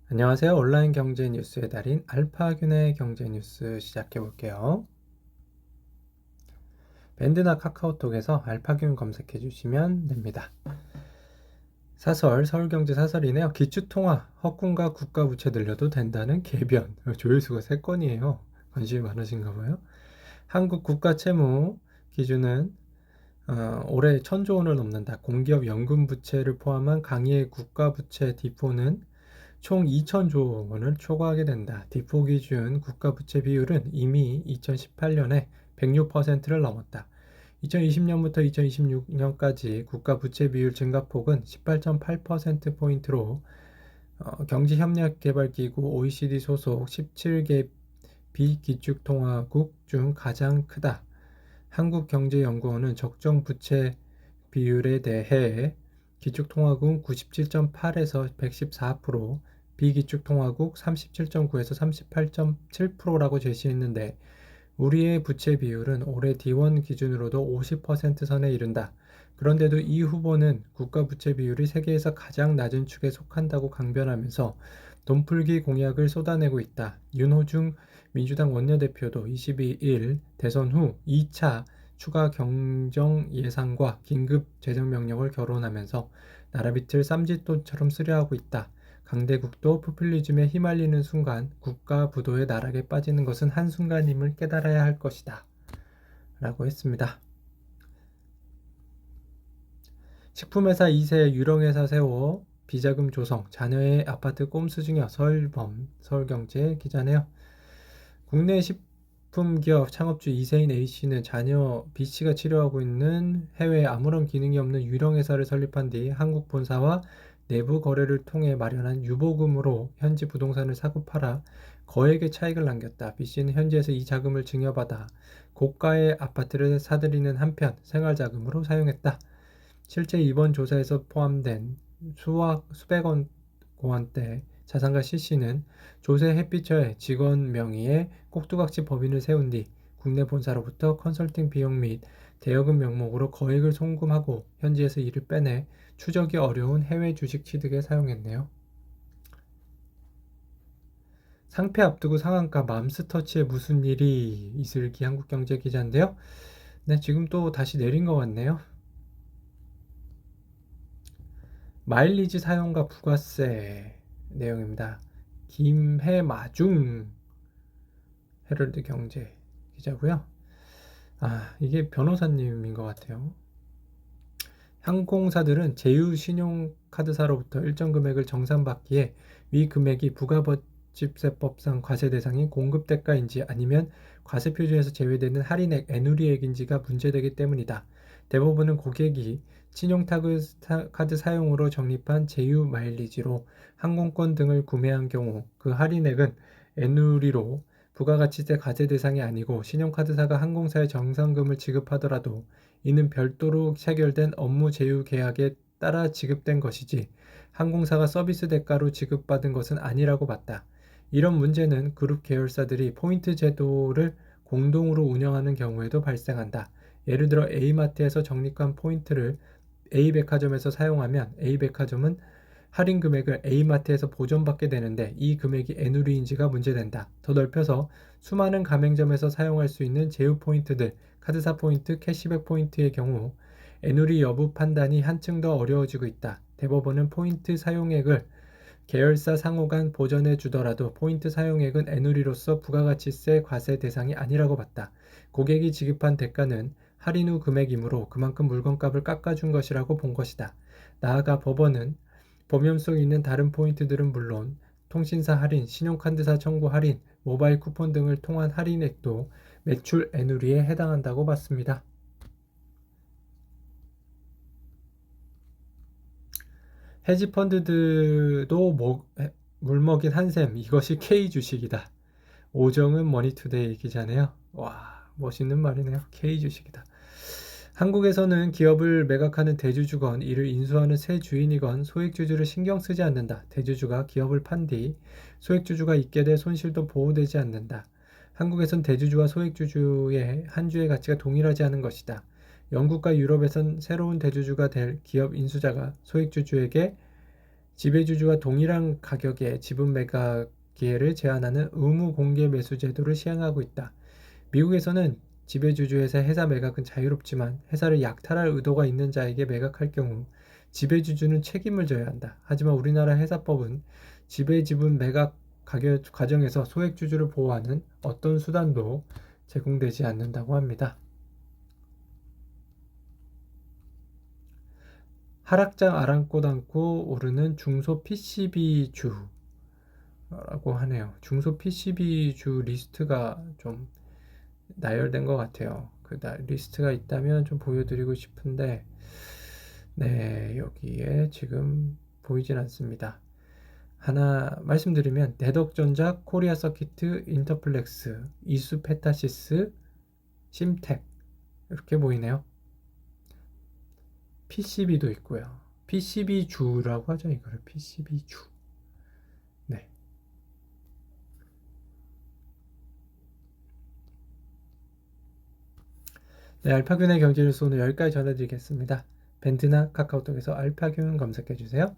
안녕하세요. 온라인 경제 뉴스의 달인 알파균의 경제 뉴스 시작해 볼게요. 밴드나 카카오톡에서 알파균 검색해 주시면 됩니다. 사설, 서울경제 사설이네요. 기축통화, 허공과 국가부채 늘려도 된다는 개변. 조회수가 3건이에요. 관심이 많으신가 봐요. 한국 국가채무 기준은 올해 1,000조 원을 넘는다. 공기업 연금부채를 포함한 강의의 국가부채 디포는 총 2,000조 원을 초과하게 된다. 디포 기준 국가부채 비율은 이미 2018년에 106%를 넘었다. 2020년부터 2026년까지 국가부채 비율 증가폭은 18.8%포인트로 경제협력개발기구 OECD 소속 17개 비기축통화국 중 가장 크다. 한국경제연구원은 적정 부채 비율에 대해 기축통화국 97.8에서 114%, 비기축통화국 37.9에서 38.7%라고 제시했는데 우리의 부채 비율은 올해 D1 기준으로도 50% 선에 이른다. 그런데도 이 후보는 국가 부채 비율이 세계에서 가장 낮은 축에 속한다고 강변하면서 돈풀기 공약을 쏟아내고 있다. 윤호중 민주당 원내대표도 22일 대선 후 2차 추가 경정 예산과 긴급 재정명령을 결혼하면서 나라 밑을 쌈짓돈처럼 쓰려하고 있다. 강대국도 포퓰리즘에 휘말리는 순간 국가 부도의 나락에 빠지는 것은 한순간임을 깨달아야 할 것이다. 라고 했습니다. 식품회사 2세 유령회사 세워 비자금 조성, 자녀의 아파트 꼼수 중여 서울범, 서울경제 기자네요. 국내 식품기업 창업주 이세인 A씨는 자녀 B씨가 치료하고 있는 해외에 아무런 기능이 없는 유령회사를 설립한 뒤 한국 본사와 내부 거래를 통해 마련한 유보금으로 현지 부동산을 사고 팔아 거액의 차익을 남겼다. B씨는 현지에서 이 자금을 증여받아 고가의 아파트를 사들이는 한편 생활자금으로 사용했다. 실제 이번 조사에서 포함된 수백억 원대 자산가 C씨는 조세 햇빛처에 직원 명의의 꼭두각시 법인을 세운 뒤 국내 본사로부터 컨설팅 비용 및 대여금 명목으로 거액을 송금하고 현지에서 이를 빼내 추적이 어려운 해외 주식 취득에 사용했네요. 상패 앞두고 상한가 맘스터치에 무슨 일이 있을기 한국경제 기자인데요. 네, 지금 또 다시 내린 것 같네요. 마일리지 사용과 부가세 내용입니다. 김해마중 헤럴드 경제 기자고요. 이게 변호사님인 것 같아요. 항공사들은 제휴 신용카드사로부터 일정 금액을 정산받기에 위 금액이 부가법집세법상 과세 대상인 공급대가인지 아니면 과세 표준에서 제외되는 할인액 애누리액인지가 문제되기 때문이다. 대부분은 고객이 신용카드 사용으로 적립한 제휴 마일리지로 항공권 등을 구매한 경우 그 할인액은 애누리로 부가가치세 과세 대상이 아니고 신용카드사가 항공사에 정산금을 지급하더라도 이는 별도로 체결된 업무 제휴 계약에 따라 지급된 것이지 항공사가 서비스 대가로 지급받은 것은 아니라고 봤다. 이런 문제는 그룹 계열사들이 포인트 제도를 공동으로 운영하는 경우에도 발생한다. 예를 들어 A마트에서 적립한 포인트를 A백화점에서 사용하면 A백화점은 할인 금액을 A마트에서 보전받게 되는데 이 금액이 애누리인지가 문제된다. 더 넓혀서 수많은 가맹점에서 사용할 수 있는 제휴 포인트들, 카드사 포인트, 캐시백 포인트의 경우 애누리 여부 판단이 한층 더 어려워지고 있다. 대법원은 포인트 사용액을 계열사 상호 간 보전해 주더라도 포인트 사용액은 애누리로서 부가가치세 과세 대상이 아니라고 봤다. 고객이 지급한 대가는 할인 후 금액이므로 그만큼 물건값을 깎아준 것이라고 본 것이다. 나아가 법원은 범위험 속에 있는 다른 포인트들은 물론 통신사 할인, 신용카드사 청구 할인, 모바일 쿠폰 등을 통한 할인액도 매출 애누리에 해당한다고 봤습니다. 헤지펀드들도 물먹인 한샘, 이것이 K 주식이다. 오정은 머니투데이 기자네요. 와, 멋있는 말이네요. K 주식이다. 한국에서는 기업을 매각하는 대주주건 이를 인수하는 새 주인이건 소액주주를 신경 쓰지 않는다. 대주주가 기업을 판 뒤 소액주주가 입게 될 손실도 보호되지 않는다. 한국에선 대주주와 소액주주의 한 주의 가치가 동일하지 않은 것이다. 영국과 유럽에선 새로운 대주주가 될 기업 인수자가 소액주주에게 지배주주와 동일한 가격의 지분 매각 기회를 제한하는 의무 공개 매수 제도를 시행하고 있다. 미국에서는 지배주주에서 회사 매각은 자유롭지만 회사를 약탈할 의도가 있는 자에게 매각할 경우 지배주주는 책임을 져야 한다. 하지만 우리나라 회사법은 지배지분 매각 과정에서 소액주주를 보호하는 어떤 수단도 제공되지 않는다고 합니다. 하락장 아랑곳 않고 오르는 중소 PCB주라고 하네요. 중소 PCB주 리스트가 좀 나열된 것 같아요. 그 리스트가 있다면 좀 보여드리고 싶은데, 네, 여기에 지금 보이진 않습니다. 하나 말씀드리면 대덕전자, 코리아 서키트, 인터플렉스, 이수페타시스, 심텍 이렇게 보이네요. PCB도 있고요. PCB주라고 하죠. 이거를 PCB주. 네. 네, 알파균의 경제뉴스 오늘 여기까지 전해드리겠습니다. 밴드나 카카오톡에서 알파균 검색해주세요.